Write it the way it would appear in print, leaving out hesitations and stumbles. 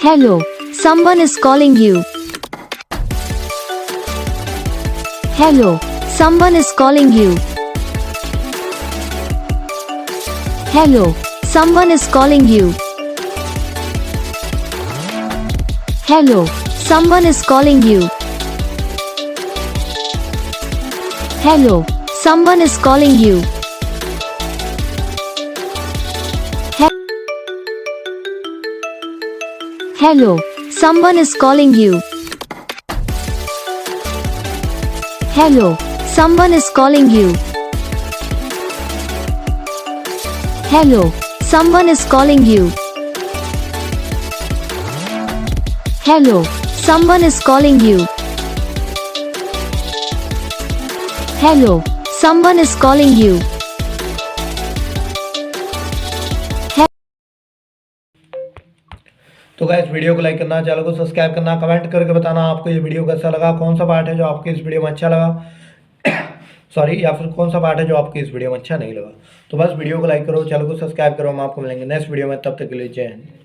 Hello, someone is calling you. Hello, someone is calling you. Hello, someone is calling you. Hello, someone is calling you. Hello, someone is calling you. Hello, someone is calling you. Hello, someone is calling you. Hello, someone is calling you. Hello, someone is calling you. Hello, someone is calling you. तो guys video को like करना, channel को subscribe करना, comment करके बताना आपको ये video कैसा लगा, कौन सा पार्ट है जो आपको इस वीडियो में अच्छा लगा सॉरी, या फिर कौन सा पार्ट है जो आपको इस वीडियो में अच्छा नहीं लगा। तो बस वीडियो को लाइक करो, चैनल को सब्सक्राइब करो। हम आपको मिलेंगे नेक्स्ट वीडियो में, तब तक के लिए जय हिंद।